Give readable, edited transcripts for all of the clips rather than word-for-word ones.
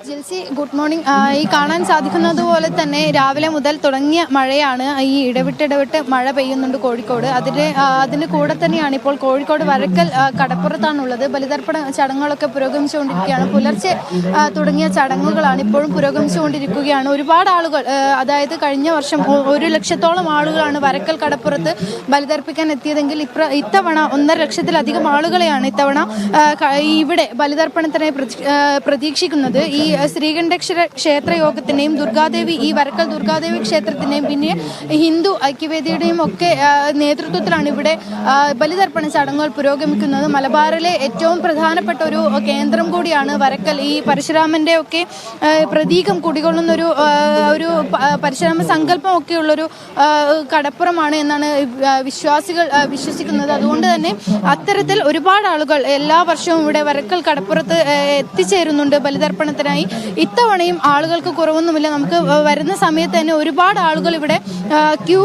Jilsy, good morning. ഈ കാണാൻ സാധിക്കുന്നത് പോലെ തന്നെ രാവിലെ മുതൽ തുടങ്ങിയ മഴയാണ്. ഈ ഇടവിട്ട് മഴ പെയ്യുന്നുണ്ട് കോഴിക്കോട്. അതിന് കൂടെ തന്നെയാണ് ഇപ്പോൾ കോഴിക്കോട് വരക്കൽ കടപ്പുറത്താണുള്ളത്. ബലിതർപ്പണ ചടങ്ങുകളൊക്കെ പുരോഗമിച്ചുകൊണ്ടിരിക്കുകയാണ്. പുലർച്ചെ തുടങ്ങിയ ചടങ്ങുകളാണ് ഇപ്പോഴും പുരോഗമിച്ചുകൊണ്ടിരിക്കുകയാണ്. ഒരുപാട് ആളുകൾ, അതായത് കഴിഞ്ഞ വർഷം 1,00,000-ഓളം ആളുകളാണ് വരക്കൽ കടപ്പുറത്ത് ബലിതർപ്പിക്കാൻ എത്തിയതെങ്കിൽ ഇത്തവണ 1,50,000-ലധികം ആളുകളെയാണ് ഇത്തവണ ഇവിടെ ബലിതർപ്പണത്തിനായി പ്രതീക്ഷിക്കുന്നത്. ഈ ശ്രീകണ്ഠേശ്വര ക്ഷേത്ര യോഗത്തിന്റെയും ദുർഗാദേവി, ഈ വരക്കൽ ദുർഗാദേവി ക്ഷേത്രത്തിന്റെയും പിന്നെ ഹിന്ദു ഐക്യവേദിയുടെയും ഒക്കെ നേതൃത്വത്തിലാണ് ഇവിടെ ബലിതർപ്പണ ചടങ്ങുകൾ പുരോഗമിക്കുന്നത്. മലബാറിലെ ഏറ്റവും പ്രധാനപ്പെട്ട ഒരു കേന്ദ്രം കൂടിയാണ് വരക്കൽ. ഈ പരശുരാമന്റെ ഒക്കെ പ്രതീകം കുടികൊള്ളുന്ന ഒരു പരശുരാമ സങ്കല്പം ഒക്കെയുള്ളൊരു കടപ്പുറമാണ് എന്നാണ് വിശ്വാസികൾ വിശ്വസിക്കുന്നത്. അതുകൊണ്ട് തന്നെ അത്തരത്തിൽ ഒരുപാട് ആളുകൾ എല്ലാ വർഷവും ഇവിടെ വരക്കൽ കടപ്പുറത്ത് എത്തിച്ചേരുന്നുണ്ട് ബലിതർപ്പണത്തിനായി. ഇത്തവണയും ആളുകൾക്ക് കുറവൊന്നുമില്ല. നമുക്ക് വരുന്ന സമയത്ത് തന്നെ ഒരുപാട് ആളുകൾ ഇവിടെ ക്യൂ,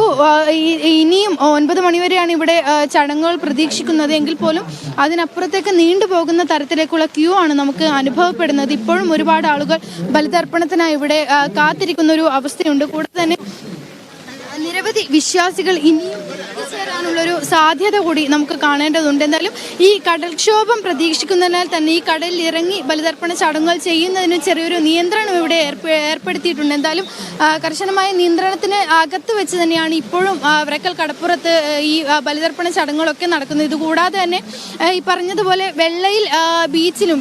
ഇനിയും 9 മണിവരെയാണ് ഇവിടെ ചടങ്ങുകൾ പ്രതീക്ഷിക്കുന്നത്. എങ്കിൽ പോലും അതിനപ്പുറത്തേക്ക് നീണ്ടുപോകുന്ന തരത്തിലേക്കുള്ള ക്യൂ ആണ് നമുക്ക് അനുഭവപ്പെടുന്നത്. ഇപ്പോഴും ഒരുപാട് ആളുകൾ ബലിതർപ്പണത്തിനായി ഇവിടെ കാത്തിരിക്കുന്ന ഒരു അവസ്ഥയുണ്ട്. കൂടാതെ തന്നെ നിരവധി വിശ്വാസികൾ ഇനിയും എത്തിച്ചേരാനുള്ളൊരു സാധ്യത കൂടി നമുക്ക് കാണേണ്ടതുണ്ട്. എന്തായാലും ഈ കടൽക്ഷോഭം പ്രതീക്ഷിക്കുന്നതിനാൽ തന്നെ ഈ കടലിൽ ഇറങ്ങി ബലിതർപ്പണ ചടങ്ങുകൾ ചെയ്യുന്നതിന് ചെറിയൊരു നിയന്ത്രണം ഇവിടെ ഏർപ്പെടുത്തിയിട്ടുണ്ട്. എന്തായാലും കർശനമായ നിയന്ത്രണത്തിന് അകത്ത് വെച്ച് തന്നെയാണ് ഇപ്പോഴും വരക്കൽ കടപ്പുറത്ത് ഈ ബലിതർപ്പണ ചടങ്ങുകളൊക്കെ നടക്കുന്നത്. ഇതുകൂടാതെ തന്നെ ഈ പറഞ്ഞതുപോലെ വെള്ളയിൽ ബീച്ചിലും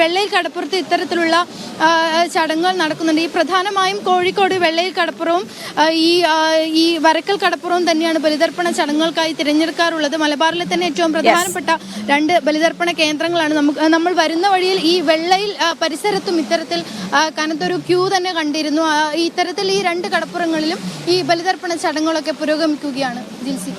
വെള്ളയിൽ കടപ്പുറത്ത് ഇത്തരത്തിലുള്ള ചടങ്ങുകൾ നടക്കുന്നുണ്ട്. ഈ പ്രധാനമായും കോഴിക്കോട് വെള്ളയിൽ കടപ്പുറവും ഈ വരക്കൽ കടപ്പുറവും തന്നെയാണ് ബലിതർപ്പണ ചടങ്ങുകൾക്കായി തിരഞ്ഞെടുക്കാറുള്ളത്. മലബാറിലെ തന്നെ ഏറ്റവും പ്രധാനപ്പെട്ട 2 ബലിതർപ്പണ കേന്ദ്രങ്ങളാണ്. നമ്മൾ വരുന്ന വഴിയിൽ ഈ വെള്ളയിൽ പരിസരത്തും ഇത്തരത്തിൽ കനത്തൊരു ക്യൂ തന്നെ കണ്ടിരുന്നു. ഇത്തരത്തിൽ ഈ 2 കടപ്പുറങ്ങളിലും ഈ ബലിതർപ്പണ ചടങ്ങുകളൊക്കെ പുരോഗമിക്കുകയാണ്. ജിൽസി.